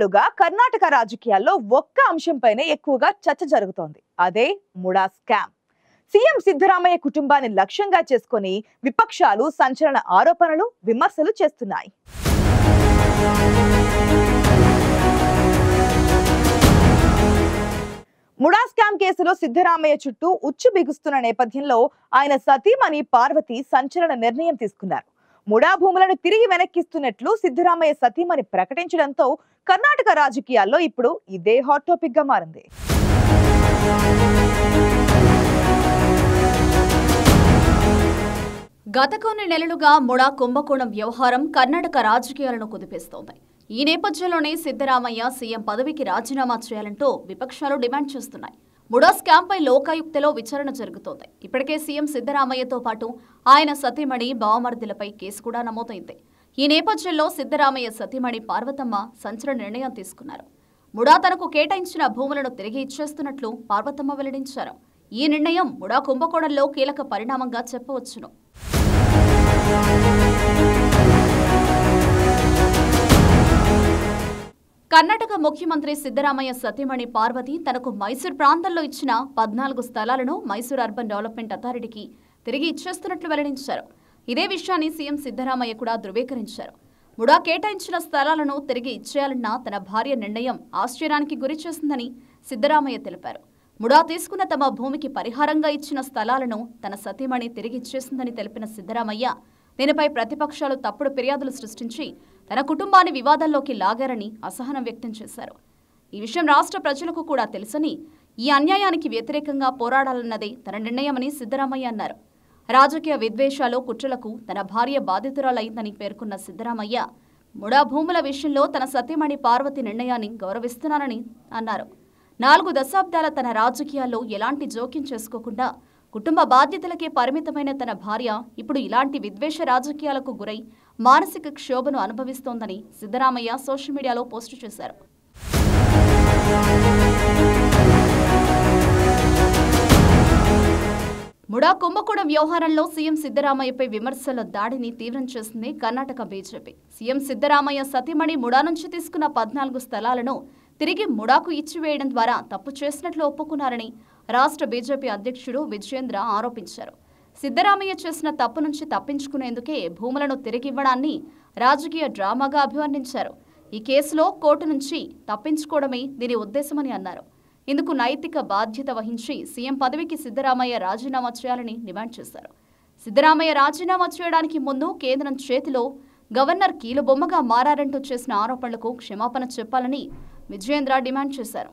నెలలుగా కర్ణాటక రాజకీయాల్లో ఒక్క అంశంపైనే ఎక్కువగా చర్చ జరుగుతోంది. అదే ముడా స్కామ్. సీఎం సిద్ధరామయ్య కుటుంబాన్ని లక్ష్యంగా చేసుకొని విపక్షాలు సంచలన ఆరోపణలు, విమర్శలు చేస్తున్నాయి. ముడా స్కామ్ కేసులో సిద్ధరామయ్య చుట్టూ ఉచ్చు బిగుస్తున్న నేపథ్యంలో ఆయన సతీమణి పార్వతి సంచలన నిర్ణయం తీసుకున్నారు. ముడా భూములను తిరిగి వెనక్కిస్తున్నట్లు సిద్ధరామయ్య సతీమణి ప్రకటించడంతో కర్ణాటక రాజకీయాల్లో ఇప్పుడు ఇదే హాట్ టాపిక్ గా మారింది. గత కొన్ని నెలలుగా ముడా కుంభకోణం వ్యవహారం కర్ణాటక రాజకీయాలను కుదిపేస్తోంది. ఈ నేపథ్యంలోనే సిద్ధరామయ్య సీఎం పదవికి రాజీనామా చేయాలంటూ విపక్షాలు డిమాండ్ చేస్తున్నాయి. ముడా స్కామ్పై లోకాయుక్తలో విచారణ జరుగుతోంది. ఇప్పటికే సీఎం సిద్ధరామయ్యతో పాటు ఆయన సతీమణి బావమర్దులపై కేసు కూడా నమోదైంది. ఈ నేపథ్యంలో సిద్ధరామయ్య సతీమణి పార్వతమ్మ సంచలన నిర్ణయం తీసుకున్నారు. ముడా తనకు కేటాయించిన భూములను తిరిగి ఇచ్చేస్తున్నట్లు పార్వతమ్మ వెల్లడించారు. ఈ నిర్ణయం ముడా కుంభకోణంలో కీలక పరిణామంగా చెప్పవచ్చును. కర్ణాటక ముఖ్యమంత్రి సిద్ధరామయ్య సతీమణి పార్వతి తనకు మైసూర్ ప్రాంతంలో ఇచ్చిన 14 స్థలాలను మైసూర్ అర్బన్ డెవలప్మెంట్ అథారిటీకి తిరిగి ఇచ్చేస్తున్నట్లు వెల్లడించారు. ఇదే విషయాన్ని సీఎం సిద్ధరామయ్య కూడా ధృవీకరించారు. ముడా కేటాయించిన స్థలాలను తిరిగి ఇచ్చేయాలన్న తన భార్య నిర్ణయం ఆశ్చర్యానికి గురిచేసిందని సిద్ధరామయ్య తెలిపారు. ముడా తీసుకున్న తమ భూమికి పరిహారంగా ఇచ్చిన స్థలాలను తన సతీమణి తిరిగి ఇచ్చేసిందని తెలిపిన సిద్ధరామయ్య దీనిపై ప్రతిపక్షాలు తప్పుడు ఫిర్యాదులు సృష్టించి తన కుటుంబాన్ని వివాదంలోకి లాగారని అసహనం వ్యక్తం చేశారు. ఈ విషయం రాష్ట్ర ప్రజలకు కూడా తెలుసని, ఈ అన్యాయానికి వ్యతిరేకంగా పోరాడాలన్నదే తన నిర్ణయమని సిద్ధరామయ్య అన్నారు. రాజకీయ విద్వేషాలు, కుట్రలకు తన భార్య బాధితురాలైందని పేర్కొన్న సిద్ధరామయ్య ముడా భూముల విషయంలో తన సతీమణి పార్వతి నిర్ణయాన్ని గౌరవిస్తున్నానని అన్నారు. 4 దశాబ్దాల తన రాజకీయాల్లో ఎలాంటి జోక్యం చేసుకోకుండా కుటుంబ బాధ్యతలకే పరిమితమైన తన భార్య ఇప్పుడు ఇలాంటి విద్వేష రాజకీయాలకు గురై మానసిక క్షోభను అనుభవిస్తోందని సిద్ధరామయ్య సోషల్ మీడియాలో పోస్టు చేశారు. ముడా కుంభకోణం వ్యవహారంలో సీఎం సిద్ధరామయ్యపై విమర్శల దాడిని తీవ్రం చేసింది కర్ణాటక బీజేపీ. సీఎం సిద్ధరామయ్య సతీమణి ముడా నుంచి తీసుకున్న 14 స్థలాలను తిరిగి ముడాకు ఇచ్చివేయడం ద్వారా తప్పు చేసినట్లు ఒప్పుకున్నారని రాష్ట్ర బీజేపీ అధ్యక్షుడు విజయేంద్ర ఆరోపించారు. సిద్ధరామయ్య చేసిన తప్పు నుంచి తప్పించుకునేందుకే భూములను తిరిగివ్వడాన్ని రాజకీయ డ్రామాగా అభివర్ణించారు. ఈ కేసులో కోర్టు నుంచి తప్పించుకోవడమే దీని ఉద్దేశమని అన్నారు. ఇందుకు నైతిక బాధ్యత వహించి సీఎం పదవికి సిద్ధరామయ్య రాజీనామా చేయాలని డిమాండ్ చేశారు. సిద్ధరామయ్య రాజీనామా చేయడానికి ముందు కేంద్రం చేతిలో గవర్నర్ కీలుబొమ్మగా మారారంటూ చేసిన ఆరోపణలకు క్షమాపణ చెప్పాలని విజయేంద్ర డిమాండ్ చేశారు.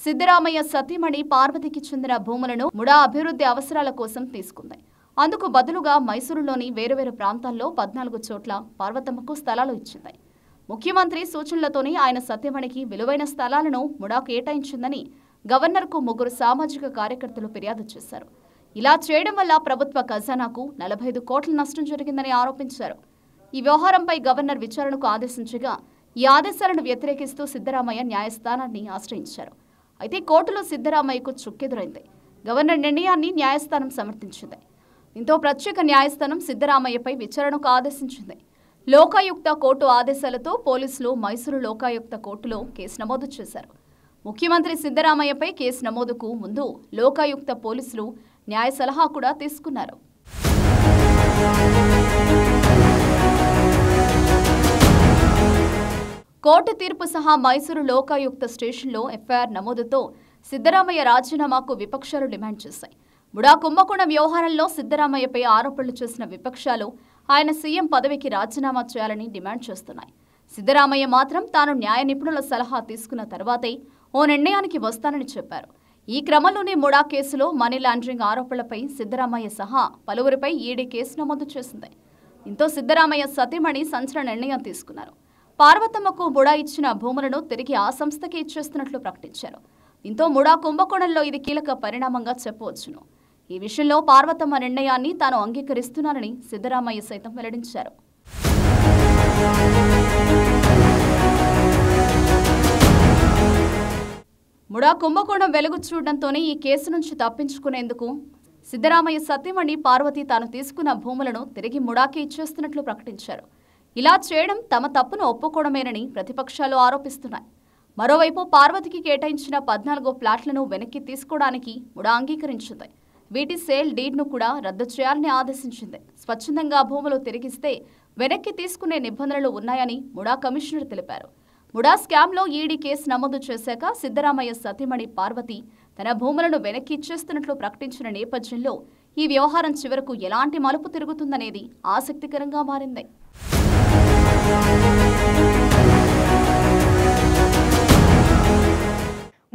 సిద్ధరామయ్య సతీమణి పార్వతికి చెందిన భూములను ముడా అభివృద్ధి అవసరాల కోసం తీసుకుంది. అందుకు బదులుగా మైసూరులోని వేరువేరు ప్రాంతాల్లో 14 చోట్ల పార్వతమ్మకు స్థలాలు ఇచ్చింది. ముఖ్యమంత్రి సూచనలతోనే ఆయన సతీమణికి విలువైన స్థలాలను ముడా కేటాయించిందని గవర్నర్కు 3 సామాజిక కార్యకర్తలు ఫిర్యాదు చేశారు. ఇలా చేయడం వల్ల ప్రభుత్వ ఖజానాకు 45 కోట్ల నష్టం జరిగిందని ఆరోపించారు. ఈ వ్యవహారంపై గవర్నర్ విచారణకు ఆదేశించగా ఈ ఆదేశాలను వ్యతిరేకిస్తూ సిద్ధరామయ్య న్యాయస్థానాన్ని ఆశ్రయించారు. అయితే కోర్టులో సిద్ధరామయ్యకు చుక్కెదురైంది. గవర్నర్ నిర్ణయాన్ని న్యాయస్థానం సమర్థించింది. దీంతో ప్రత్యేక న్యాయస్థానం సిద్ధరామయ్యపై విచారణకు ఆదేశించింది. లోకాయుక్త కోర్టు ఆదేశాలతో పోలీసులు మైసూరు లోకాయుక్త కోర్టులో కేసు నమోదు చేశారు. ముఖ్యమంత్రి సిద్ధరామయ్యపై కేసు నమోదుకు ముందు లోకాయుక్త పోలీసులు న్యాయ సలహా కూడా తీసుకున్నారు. కోర్టు తీర్పు సహా మైసూరు లోకాయుక్త స్టేషన్లో ఎఫ్ఐఆర్ నమోదుతో సిద్ధరామయ్య రాజీనామాకు విపక్షాలు డిమాండ్ చేశాయి. ముడా కుంభకోణం వ్యవహారంలో సిద్ధరామయ్యపై ఆరోపణలు చేసిన విపక్షాలు ఆయన సీఎం పదవికి రాజీనామా చేయాలని డిమాండ్ చేస్తున్నాయి. సిద్ధరామయ్య మాత్రం తాను న్యాయ నిపుణుల సలహా తీసుకున్న తర్వాతే ఓ నిర్ణయానికి వస్తానని చెప్పారు. ఈ క్రమంలోనే ముడా కేసులో మనీ లాండరింగ్ ఆరోపణలపై సిద్ధరామయ్య సహా పలువురిపై ఈడీ కేసు నమోదు చేసింది. దీంతో సిద్ధరామయ్య సతీమణి సంచలన నిర్ణయం తీసుకున్నారు. పార్వతమ్మకు ముడా ఇచ్చిన భూములను తిరిగి ఆ సంస్థకి ఇచ్చేస్తున్నట్లు ప్రకటించారు. దీంతో ముడా కుంభకోణంలో ఇది కీలక పరిణామంగా చెప్పవచ్చును. ఈ విషయంలో పార్వతమ్మ నిర్ణయాన్ని తాను అంగీకరిస్తున్నానని సిద్ధరామయ్య సైతం వెల్లడించారు. ముడా కుంభకోణం వెలుగు చూడడంతోనే ఈ కేసు నుంచి తప్పించుకునేందుకు సిద్ధరామయ్య సతీమణి పార్వతి తాను తీసుకున్న భూములను తిరిగి ముడాకి ఇచ్చేస్తున్నట్లు ప్రకటించారు. ఇలా చేయడం తమ తప్పును ఒప్పుకోవడమేనని ప్రతిపక్షాలు ఆరోపిస్తున్నాయి. మరోవైపు పార్వతికి కేటాయించిన 14 ఫ్లాట్లను వెనక్కి తీసుకోవడానికి ముడా అంగీకరించింది. వీటి సేల్ డీడ్ను కూడా రద్దు చేయాలని ఆదేశించింది. స్వచ్ఛందంగా భూములు తిరిగిస్తే వెనక్కి తీసుకునే నిబంధనలు ఉన్నాయని ముడా కమిషనర్ తెలిపారు. ముడా స్కామ్లో ఈడీ కేసు నమోదు చేశాక సిద్ధరామయ్య సతీమణి పార్వతి తన భూములను వెనక్కి ఇచ్చేస్తున్నట్లు ప్రకటించిన నేపథ్యంలో ఈ వ్యవహారం చివరకు ఎలాంటి మలుపు తిరుగుతుందనేది ఆసక్తికరంగా మారింది.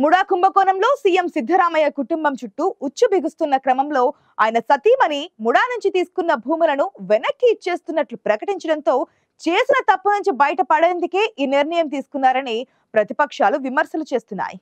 ముడా కుంభకోణంలో సీఎం సిద్ధరామయ్య కుటుంబం చుట్టూ ఉచ్చు బిగుస్తున్న క్రమంలో ఆయన సతీమణి ముడా నుంచి తీసుకున్న భూములను వెనక్కి ఇచ్చేస్తున్నట్లు ప్రకటించడంతో చేసిన తప్పు నుంచి బయటపడేందుకే ఈ నిర్ణయం తీసుకున్నారని ప్రతిపక్షాలు విమర్శలు చేస్తున్నాయి.